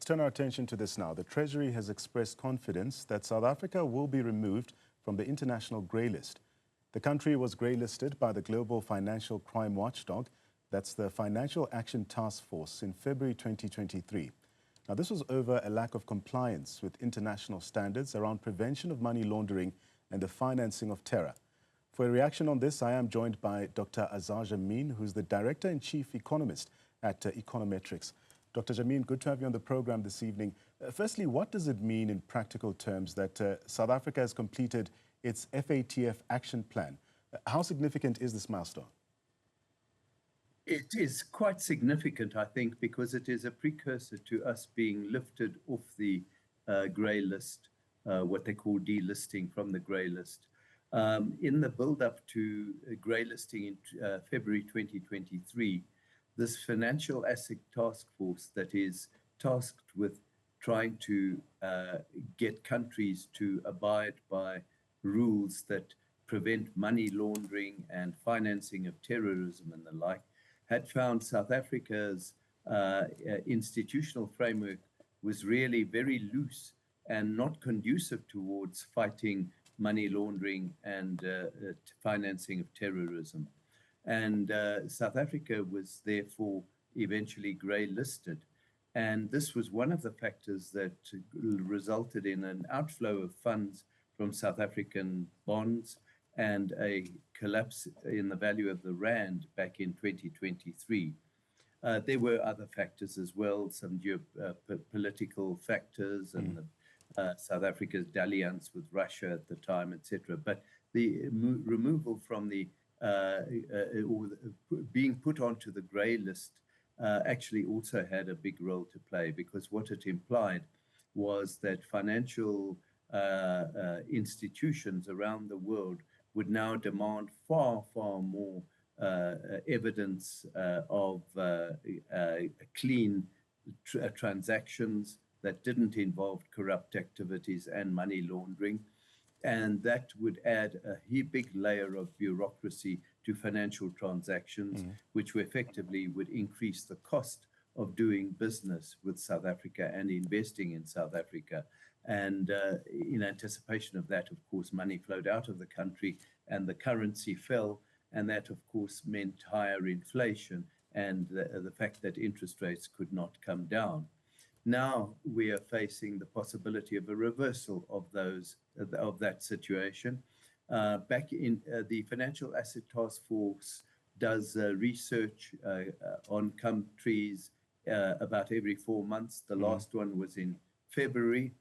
turn our attention to this now. The Treasury has expressed confidence that South Africa will be removed from the international grey list. The country was greylisted by the global financial crime watchdog, that's the Financial Action Task Force, in February 2023. Now, this was over a lack of compliance with international standards around prevention of money laundering and the financing of terror. For a reaction on this, I am joined by Dr. Azar Jammine, who's the Director-in-Chief Economist at Econometrix. Dr. Jammine, good to have you on the program this evening. Firstly, what does it mean in practical terms that South Africa has completed its FATF action plan? How significant is this milestone? It is quite significant, I think, because it is a precursor to us being lifted off the grey list, what they call delisting from the grey list. In the build-up to grey listing in February 2023, this Financial Asset Task Force that is tasked with trying to get countries to abide by rules that prevent money laundering and financing of terrorism and the like, had found South Africa's institutional framework was really very loose and not conducive towards fighting money laundering and financing of terrorism. And South Africa was therefore eventually grey listed. And this was one of the factors that resulted in an outflow of funds from South African bonds and a collapse in the value of the rand back in 2023. There were other factors as well, some geopolitical factors and South Africa's dalliance with Russia at the time, etc. But the removal from the being put onto the grey list actually also had a big role to play, because what it implied was that financial institutions around the world would now demand far, far more evidence of clean transactions that didn't involve corrupt activities and money laundering. And that would add a big layer of bureaucracy to financial transactions, which effectively would increase the cost of doing business with South Africa and investing in South Africa. And in anticipation of that, of course, money flowed out of the country and the currency fell. And that, of course, meant higher inflation and the fact that interest rates could not come down. Now we are facing the possibility of a reversal of that situation. Back in the Financial Asset Task Force does research on countries about every 4 months. The last one was in February,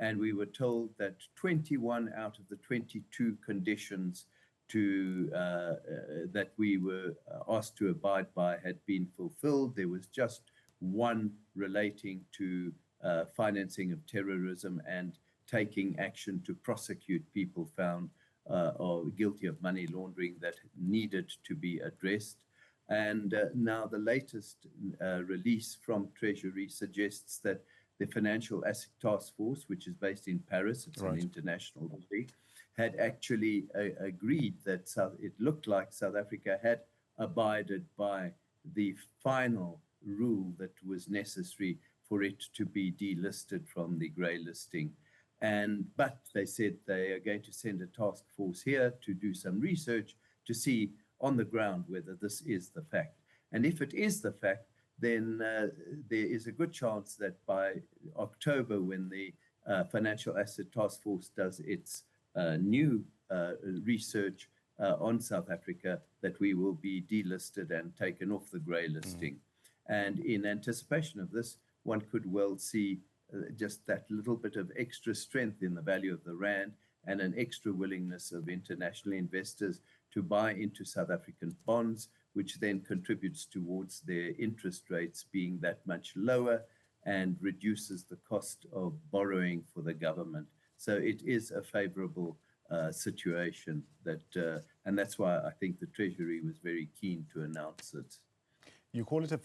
and we were told that 21 out of the 22 conditions that we were asked to abide by had been fulfilled. There was just one relating to financing of terrorism and taking action to prosecute people found or guilty of money laundering that needed to be addressed. And now the latest release from Treasury suggests that the Financial Asset Task Force, which is based in Paris, it's an international body, had actually agreed that it looked like South Africa had abided by the final rule that was necessary for it to be delisted from the grey listing. But they said they are going to send a task force here to do some research to see on the ground whether this is the fact. And if it is the fact, then there is a good chance that by October, when the Financial Asset Task Force does its new research on South Africa, that we will be delisted and taken off the grey listing. And in anticipation of this, one could well see just that little bit of extra strength in the value of the rand and an extra willingness of international investors to buy into South African bonds, which then contributes towards their interest rates being that much lower and reduces the cost of borrowing for the government. So it is a favorable situation and that's why I think the Treasury was very keen to announce it. You call it a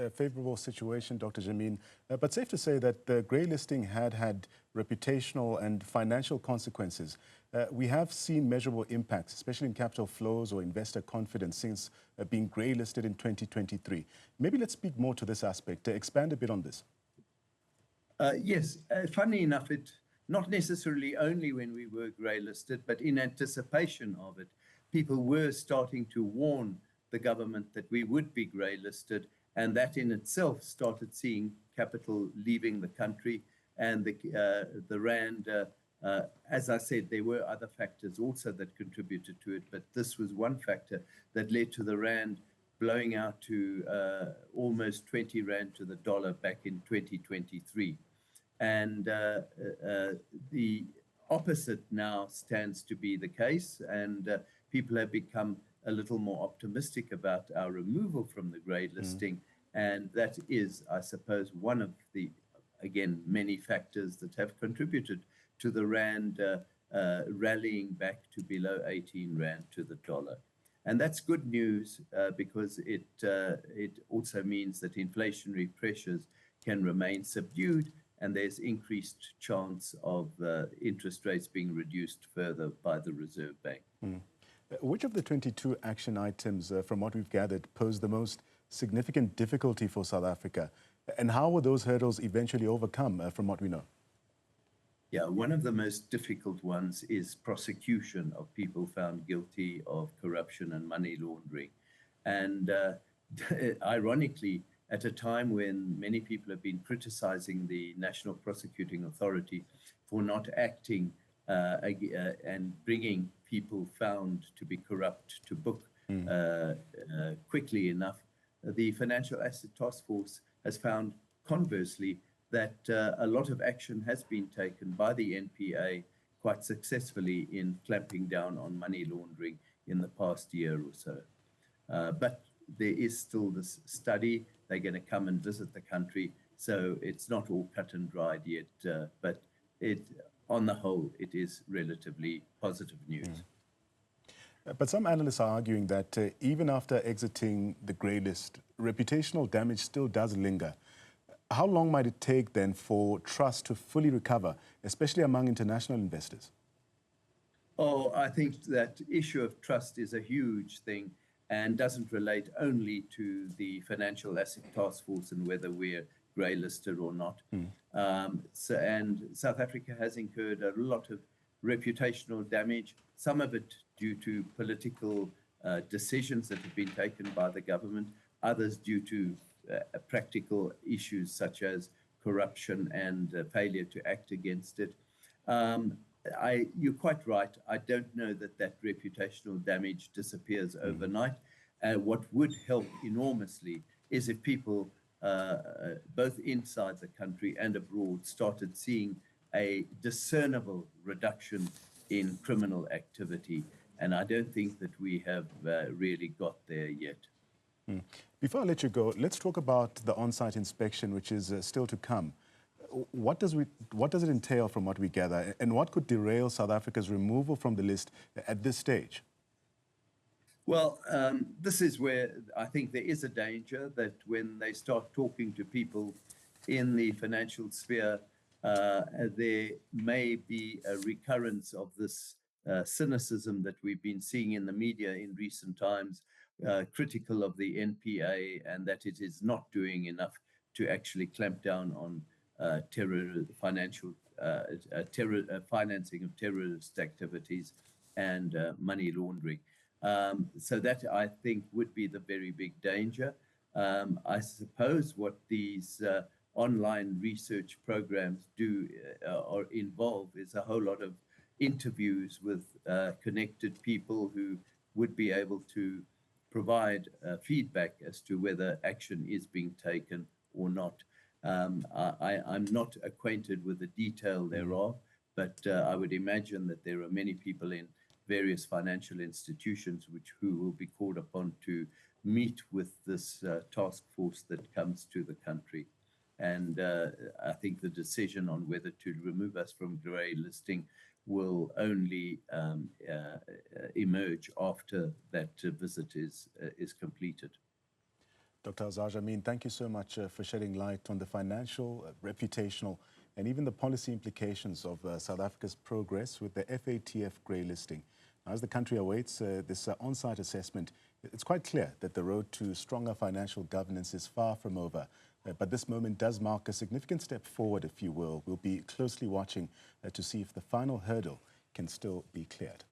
favorable situation, Dr. Jammine, but safe to say that the grey listing had reputational and financial consequences. We have seen measurable impacts, especially in capital flows or investor confidence since being grey listed in 2023. Maybe let's speak more to this aspect, expand a bit on this. Yes, funny enough, it not necessarily only when we were grey-listed, but in anticipation of it, people were starting to warn the government that we would be grey-listed, and that in itself started seeing capital leaving the country, and the rand. As I said, there were other factors also that contributed to it, but this was one factor that led to the rand blowing out to almost 20 rand to the dollar back in 2023. And the opposite now stands to be the case, and people have become a little more optimistic about our removal from the grey listing. And that is, I suppose, one of the, again, many factors that have contributed to the rand rallying back to below 18 rand to the dollar. And that's good news because it also means that inflationary pressures can remain subdued, and there's increased chance of interest rates being reduced further by the Reserve Bank. Which of the 22 action items, from what we've gathered, pose the most significant difficulty for South Africa? And how were those hurdles eventually overcome, from what we know? Yeah, one of the most difficult ones is prosecution of people found guilty of corruption and money laundering. And ironically, at a time when many people have been criticizing the National Prosecuting Authority for not acting and bringing people found to be corrupt to book quickly enough, the Financial Asset Task Force has found, conversely, that a lot of action has been taken by the NPA quite successfully in clamping down on money laundering in the past year or so. But there is still this study. They're going to come and visit the country, so it's not all cut and dried yet. But on the whole, it is relatively positive news. But some analysts are arguing that even after exiting the grey list, reputational damage still does linger. How long might it take then for trust to fully recover, especially among international investors? Oh, I think that issue of trust is a huge thing and doesn't relate only to the Financial Asset Task Force and whether we're grey listed or not. And South Africa has incurred a lot of reputational damage, some of it due to political decisions that have been taken by the government, others due to practical issues such as corruption and failure to act against it. You're quite right. I don't know that that reputational damage disappears overnight. What would help enormously is if people, both inside the country and abroad, started seeing a discernible reduction in criminal activity. And I don't think that we have really got there yet. Before I let you go, let's talk about the on-site inspection, which is still to come. What does it entail from what we gather, and what could derail South Africa's removal from the list at this stage? Well, this is where I think there is a danger that when they start talking to people in the financial sphere, there may be a recurrence of this cynicism that we've been seeing in the media in recent times, critical of the NPA, and that it is not doing enough to actually clamp down on financing of terrorist activities and money laundering. So that, I think, would be the very big danger. I suppose what these online research programs do or involve is a whole lot of interviews with connected people who would be able to provide feedback as to whether action is being taken or not. I'm not acquainted with the detail thereof, but I would imagine that there are many people in various financial institutions who will be called upon to meet with this task force that comes to the country. And I think the decision on whether to remove us from grey listing will only emerge after that visit is completed. Dr. Azar, Jammine, thank you so much for shedding light on the financial, reputational, and even the policy implications of South Africa's progress with the FATF grey listing. As the country awaits this on-site assessment, it's quite clear that the road to stronger financial governance is far from over. But this moment does mark a significant step forward, if you will. We'll be closely watching to see if the final hurdle can still be cleared.